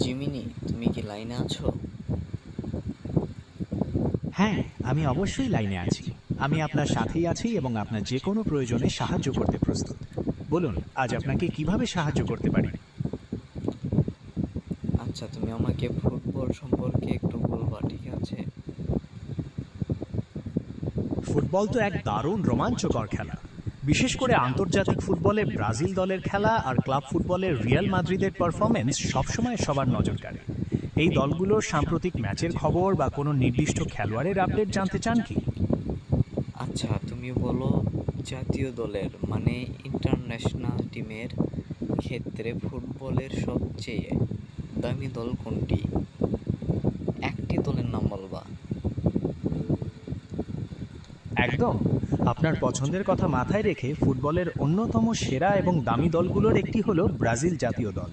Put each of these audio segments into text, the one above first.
Gemini, তুমি কি লাইনে আছো? হ্যাঁ, আমি অবশ্যই লাইনে আছি। আমি আপনার সাথেই আছি এবং আপনার যে কোনো প্রয়োজনে সাহায্য করতে প্রস্তুত। বলুন, আজ আপনাকে কিভাবে সাহায্য করতে পারি? আচ্ছা, তুমি আমাকে ফুটবল সম্পর্কে একটু বলবা, ঠিক আছে? ফুটবল তো এক দারুণ রোমাঞ্চকর খেলা। বিশেষ করে আন্তর্জাতিক ফুটবলে ব্রাজিল দলের খেলা আর ক্লাব ফুটবলের রিয়াল মাদ্রিদের পারফরম্যান্স সবসময় সবার নজর কাড়ে। এই দলগুলোর সাম্প্রতিক ম্যাচের খবর বা কোনো নির্দিষ্ট খেলোয়াড়ের আপডেট জানতে চান কি? আচ্ছা, তুমি বলো, জাতীয় দলের মানে ইন্টারন্যাশনাল টিমের ক্ষেত্রে ফুটবলের সবচেয়ে দামি দল কোনটি? একটি দলের নাম বলবা। একদম। আপনার পছন্দের কথা মাথায় রেখে ফুটবলের অন্যতম সেরা এবং দামি দলগুলোর একটি হলো ব্রাজিল জাতীয় দল।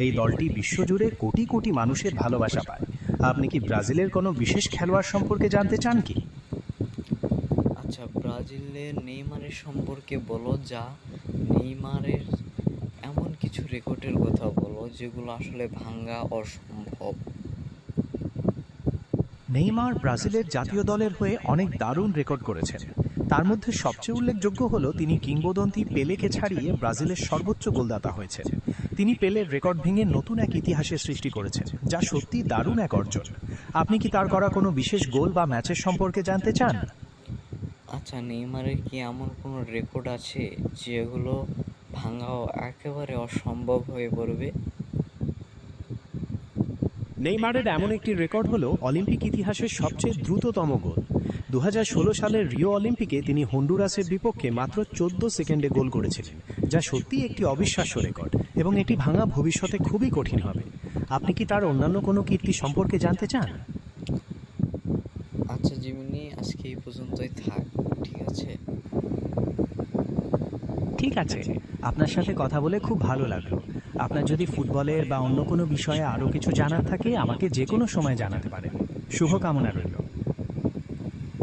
এই দলটি বিশ্বজুড়ে কোটি কোটি মানুষের ভালোবাসা পায়। আপনি কি ব্রাজিলের কোনো বিশেষ খেলোয়াড় সম্পর্কে জানতে চান কি? আচ্ছা, ব্রাজিলের নেইমারের সম্পর্কে বলো। নেইমারের এমন কিছু রেকর্ডের কথা বলো যেগুলো আসলে ভাঙা অসম্ভব। নেইমার ব্রাজিলের জাতীয় দলের হয়ে অনেক দারুণ রেকর্ড করেছেন। তার মধ্যে সবচেয়ে উল্লেখযোগ্য হলো তিনি কিংবদন্তি পেলেকে ছাড়িয়ে ব্রাজিলের সর্বোচ্চ গোলদাতা হয়েছেন। তিনি পেলের রেকর্ড ভেঙে নতুন এক ইতিহাসের সৃষ্টি করেছেন, যা সত্যি দারুণ এক অর্জন। আপনি কি তার করা কোনো বিশেষ গোল বা ম্যাচের সম্পর্কে জানতে চান? আচ্ছা, নেইমারের কি এমন কোনো রেকর্ড আছে যেগুলো ভাঙাও একেবারে অসম্ভব হয়ে পড়বে? নেইমারের এমন একটি রেকর্ড হলো অলিম্পিক ইতিহাসের সবচেয়ে দ্রুততম গোল। 2016 সালের রিও অলিম্পিকে তিনি হন্ডুরাসের বিপক্ষে মাত্র 14 সেকেন্ডে গোল করেছিলেন, যা সত্যিই একটি অবিশ্বাস্য রেকর্ড এবং এটি ভাঙা ভবিষ্যতে খুবই কঠিন হবে। আপনি কি তার অন্যান্য কোনো কীর্তি সম্পর্কে জানতে চান? আচ্ছা জিমিনি, আজকে এই পর্যন্তই থাক, ঠিক আছে? ঠিক আছে, আপনার সাথে কথা বলে খুব ভালো লাগলো। আপনার যদি ফুটবলের বা অন্য কোনো বিষয়ে আরও কিছু জানার থাকে আমাকে যে কোনো সময় জানাতে পারেন। শুভকামনা রইল।